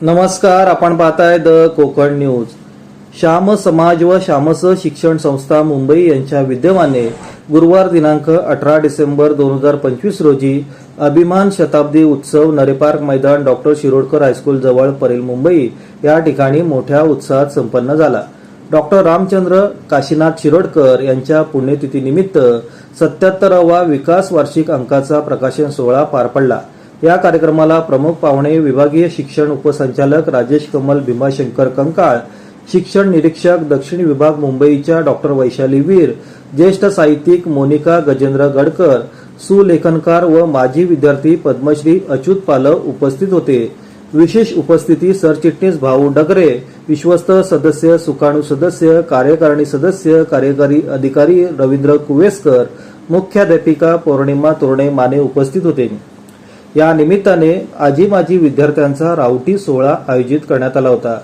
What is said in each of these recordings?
नमस्कार, आपण पाहताय द कोकण न्यूज। श्याम समाज व श्यामस शिक्षण संस्था मुंबई यांच्या विद्यमाने गुरुवार दिनांक 18 डिसेंबर 2025 रोजी अभिमान शताब्दी उत्सव नरेपार्क मैदान डॉक्टर शिरोडकर हायस्कूल जवळ परेल मुंबई या ठिकाणी मोठ्या उत्साहात संपन्न झाला। डॉक्टर रामचंद्र काशीनाथ शिरोडकर यांच्या पुण्यतिथीनिमित्त 77वा विकास वार्षिक अंकाचा प्रकाशन सोहळा पार पडला। या कार्यक्रमाला प्रमुख पाहुणे विभागीय शिक्षण उपसंचालक राजेश कमल भीमाशंकर कंकाळ, शिक्षण निरीक्षक दक्षिण विभाग मुंबईच्या डॉक्टर वैशाली वीर, ज्येष्ठ साहित्यिक मोनिका गजेंद्र गडकर, सुलेखनकार व माजी विद्यार्थी पद्मश्री अच्युत पालव उपस्थित होते। विशेष उपस्थिती सरचिटणीस भाऊ डगरे, विश्वस्त सदस्य सुकाणू सदस्य, कार्यकारिणी सदस्य, कार्यकारी अधिकारी रवींद्र कुवेसकर, मुख्याध्यापिका पौर्णिमा तोरणे माने उपस्थित होते। या निमित्ताने आजी माजी विद्यार्थ्यांचा रावटी सोहळा आयोजित करण्यात आला होता।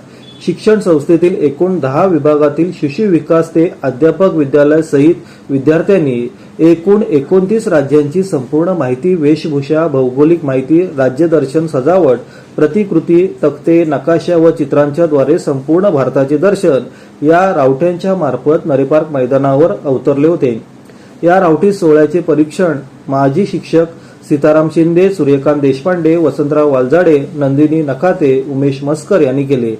शिक्षण संस्थेतील एकूण 10 विभागातील शिशु विकास ते अध्यापक विद्यालय सहित विद्यार्थ्यांनी एकूण 29 राज्यांची संपूर्ण माहिती, वेशभूषा, भौगोलिक माहिती, राज्य दर्शन, सजावट, प्रतिकृती, तक्ते, नकाशा व चित्रांच्या द्वारे संपूर्ण भारताचे दर्शन या रावट्यांच्या मार्फत नरेपार्क मैदानावर अवतरले होते। या रावटी सोहळ्याचे परीक्षण माजी शिक्षक सीताराम शिंदे, सूर्यकांत देशपांडे, वसंतराव वालजाडे, नंदिनी नखाते, उमेश मस्कर यांनी केले।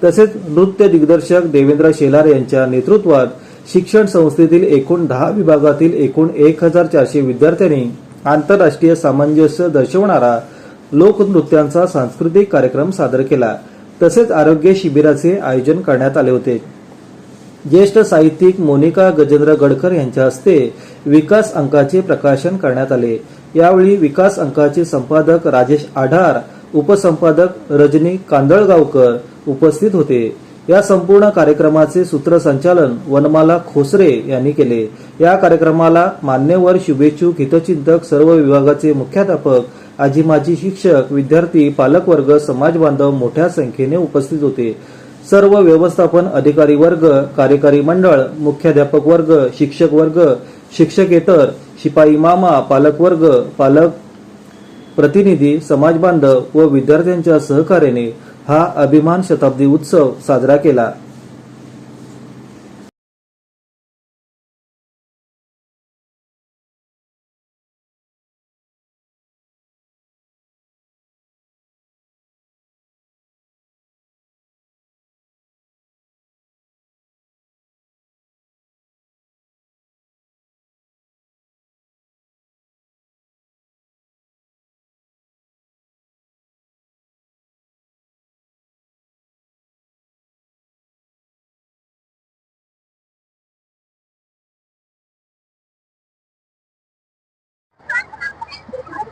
तसेच नृत्य दिग्दर्शक देवेंद्र शेलार यांच्या नेतृत्वात शिक्षण संस्थेतील एकूण 10 विभागातील एकूण 1400 विद्यार्थ्यांनी आंतरराष्ट्रीय सामंजस्य दर्शवणारा लोकनृत्यांचा सांस्कृतिक कार्यक्रम सादर केला। तसेच आरोग्य शिबिराचे आयोजन करण्यात आले होते। ज्येष्ठ साहित्यिक मोनिका गजेंद्र गडकर यांच्या हस्ते विकास अंकाचे प्रकाशन करण्यात आले। यावेळी विकास अंकाचे संपादक राजेश आढार, उपसंपादक रजनी कांदळगावकर उपस्थित होते। या संपूर्ण कार्यक्रमाचे सूत्रसंचालन वनमाला खोसरे यांनी केले। या कार्यक्रमाला मान्यवर, शुभेच्छुक, हितचिंतक, सर्व विभागाचे मुख्याध्यापक, आजी माजी शिक्षक, विद्यार्थी, पालकवर्ग, समाज बांधव मोठ्या संख्येने उपस्थित होते। सर्व व्यवस्थापन अधिकारी वर्ग, कार्यकारी मंडळ, मुख्याध्यापक वर्ग, शिक्षक वर्ग, शिक्षकेतर, शिपाई मामा, पालक वर्ग, पालक प्रतिनिधी, समाज बांधव व विद्यार्थ्यांच्या सहकार्याने हा अभिमान शताब्दी उत्सव साजरा केला।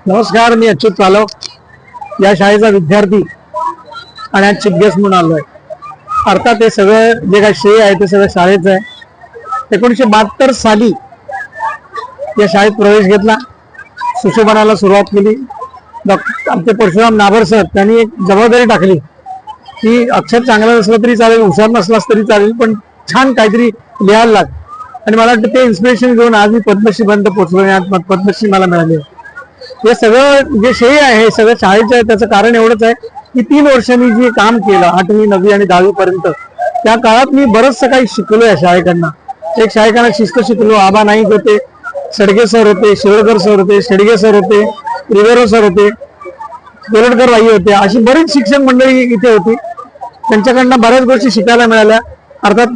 नमस्कार, मी अच्युत पालव, या शाळेचा विद्यार्थी आणि आज चीफ गेस्ट म्हणून आलोय। अर्थात हे सगळं जे काही श्रेय आहे ते सगळं शाळेचं आहे। 1972 साली या शाळेत प्रवेश घेतला, सुशोभनाला सुरुवात केली। आमचे परशुराम नाभर सर त्यांनी एक जबाबदारी टाकली की अक्षर चांगला नसला तरी चालेल, हुशार नसलास तरी चालेल, पण छान काहीतरी लिहायला लाग। आणि मला वाटतं ते इन्स्पिरेशन घेऊन आज मी पद्मश्री पर्यंत पोहोचलो आणि आज पद्मश्री मला मिळाली। हे सगळं जे श्रेय आहे हे सगळं शाळेचं आहे। त्याचं कारण एवढंच आहे की 3 वर्ष मी जे काम केलं 8वी 9वी आणि 10वी पर्यंत, त्या काळात मी बरंचसं काही शिकलो या शाळेकडनं। एक शाळेकडनं शिस्त शिकलो। आबा नाईक होते, सडगे सर होते, शिरोडकर सर होते, शेडगे सर होते, रिवेरो सर होते, गोलडकर बाई होते, अशी बरीच शिक्षक मंडळी इथे होती। त्यांच्याकडनं बऱ्याच गोष्टी शिकायला मिळाल्या। अर्थात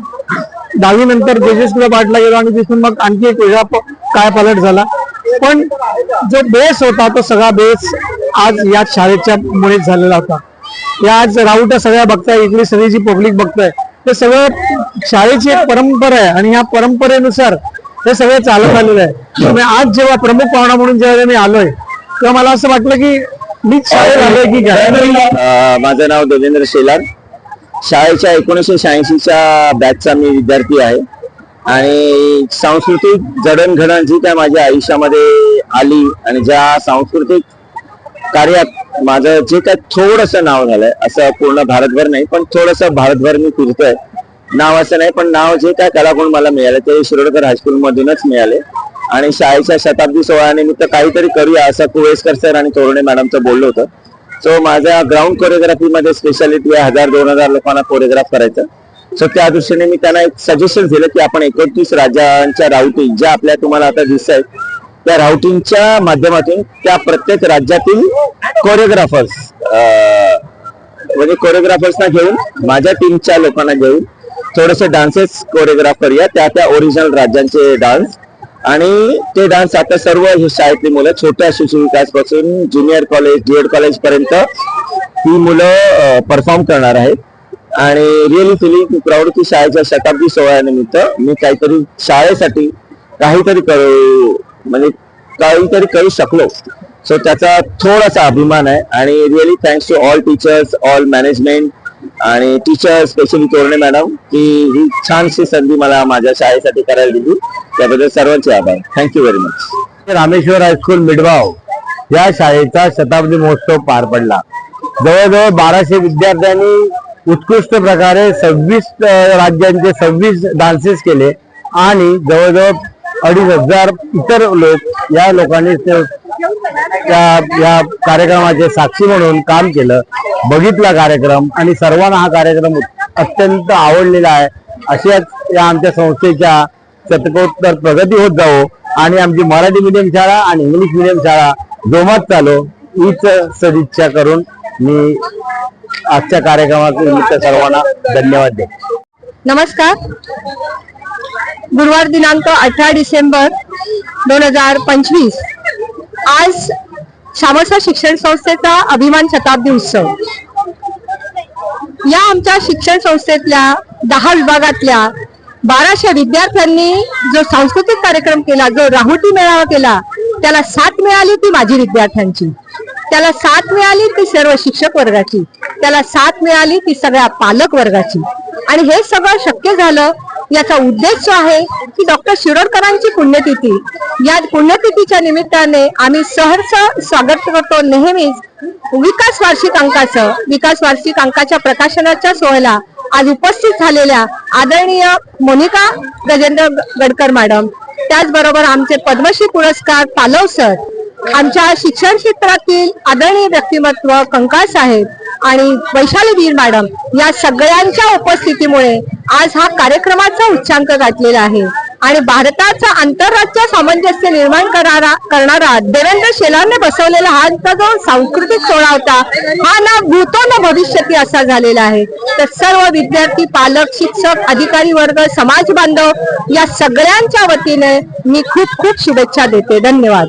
10वी नंतर जेजेसला पाठला गेलो आणि तिथून मग आणखी एक वेगळा काय पालट झाला। पण जो बेस होता तो सगळा बेस आज या शाळेच्या मुळे झालेला होता। या आज राऊट्या सगळ्या बघताय, इथली सगळी जी पब्लिक बघताय, ते सगळं शाळेची एक परंपरा आहे आणि ह्या परंपरेनुसार हे सगळं चालत आलेलं आहे। त्यामुळे आज जेव्हा प्रमुख पाहुणा म्हणून जेव्हा मी आलोय तेव्हा मला असं वाटलं की मीच शाळेत आलोय की काय। माझं नाव देवेंद्र शेलार, शाळेच्या 1986च्या बॅचचा मी विद्यार्थी आहे आणि सांस्कृतिक जडणघडण जी काय माझ्या आयुष्यामध्ये आली आणि ज्या सांस्कृतिक कार्यात माझं जे काय थोडंसं नाव झालंय, असं पूर्ण भारतभर नाही पण थोडंसं भारतभर मी फिरतोय। नाव असं नाही पण नाव जे काय कलागुण मला मिळाले ते शिरोडकर हायस्कूल मधूनच मिळाले आणि शाळेच्या शताब्दी सोहळ्यानिमित्त काहीतरी करूया असं कुवेसकर सर आणि तोरणे मॅडमचं बोललो होतं। सो माझ्या ग्राउंड कोरिओग्राफी मध्ये स्पेशालिटी आहे 1000-2000 लोकांना कोरिओग्राफ करायचं. सो त्या दृष्टीने मी त्यांना एक सजेशन दिलं की आपण 29 राज्यांच्या राउटिंग ज्या आपल्या तुम्हाला आता दिसत आहेत त्या राउटिंगच्या माध्यमातून त्या प्रत्येक राज्यातील कोरिओग्राफर्स म्हणजे कोरिओग्राफर्सना घेऊन माझ्या टीमच्या लोकांना घेऊन थोडेसे डान्सेस कोरिओग्राफ करूया त्या ओरिजिनल राज्यांचे डान्स. आणि ते डान्स आता सर्व ही शाळेतली मुलं छोट्या शिशु विकास पासून ज्युनियर कॉलेज डीएड कॉलेज पर्यंत ही मुलं परफॉर्म करणार आहेत. आणि रिअली फिलिंग प्राऊड की शाळेच्या शताब्दी सोहळ्यानिमित्त मी काहीतरी शाळेसाठी काहीतरी करू शकलो. सो त्याचा थोडासा अभिमान आहे. आणि really thanks to all teachers, all management आणि टीचर स्पेशली तोरणे मॅडम की ही छानशी संधी मला माझ्या शाळेसाठी करायला दिली. त्याबद्दल सर्वांचे आभार. Thank you very much. Rameshwar high school Midgaon या शाळेचा शताब्दी महोत्सव पार पडला. जवळजवळ 1200 विद्यार्थ्यांनी उत्कृष्ट प्रकारे 26 राज्यांचे 26 डान्सेस केले आणि जवळजवळ 2500 इतर लोक या लोकांनी या कार्यक्रमाचे साक्षी म्हणून काम केलं, बघितला कार्यक्रम आणि सर्वांना हा कार्यक्रम अत्यंत आवडलेला आहे. अशाच या आमच्या संस्थेच्या शतकोत्तर प्रगती होत जावो आणि आमची मराठी मीडियम शाळा आणि इंग्लिश मीडियम शाळा जोमात चालो हीच सदिच्छा करून मी आजच्या कार्यक्रमानिमित्त सर्वांना धन्यवाद देतो. नमस्कार. गुरुवार दिनांक 18 डिसेंबर 2025 आज शामसा शिक्षण संस्थेचा अभिमान शताब्दी उत्सव. या आमच्या शिक्षण संस्थेतल्या 10 विभागातल्या 1200 विद्यार्थ्यांनी जो सांस्कृतिक कार्यक्रम केला, जो राहुटी मेळावा केला, त्याला साथ मिळाली ती माझी विद्यार्थ्यांची, त्याला साथ मिळाली ती सर्व शिक्षक वर्गाची, त्याला साथ मिळाली ती सगळ्या पालक वर्गाची. आणि हे सगळं शक्य झालं याचा उद्देश आहे की डॉक्टर शिरोडकरांची पुण्यतिथी. या पुण्यतिथीच्या निमित्ताने आम्ही सहर्ष स्वागत करतो नेहमीच विकास वार्षिक अंकाच्या प्रकाशनाच्या सोहळ्याला आज उपस्थित झालेल्या आदरणीय मोनिका गजेंद्र गडकर मॅडम, त्याचबरोबर आमचे पद्मश्री पुरस्कार पालव सर, आमच्या शिक्षण क्षेत्रातील आदरणीय व्यक्तिमत्व कंकाळ साहेब आणि वैशाली वीर मॅडम या सगळ्यांच्या उपस्थितीमुळे आज हा कार्यक्रमाचा उच्चांक गाठलेला आहे. आणि भारताचा आंतरराष्ट्रीय सामंजस्य निर्माण करणारा देवेंद्र शेलारने बसवलेला हा जो सांस्कृतिक सोहळा होता हा ना भूतो न भविष्यती असा झालेला आहे. तर सर्व विद्यार्थी, पालक, शिक्षक, अधिकारी वर्ग, समाज बांधव या सगळ्यांच्या वतीने मी खूप खूप शुभेच्छा देते. धन्यवाद.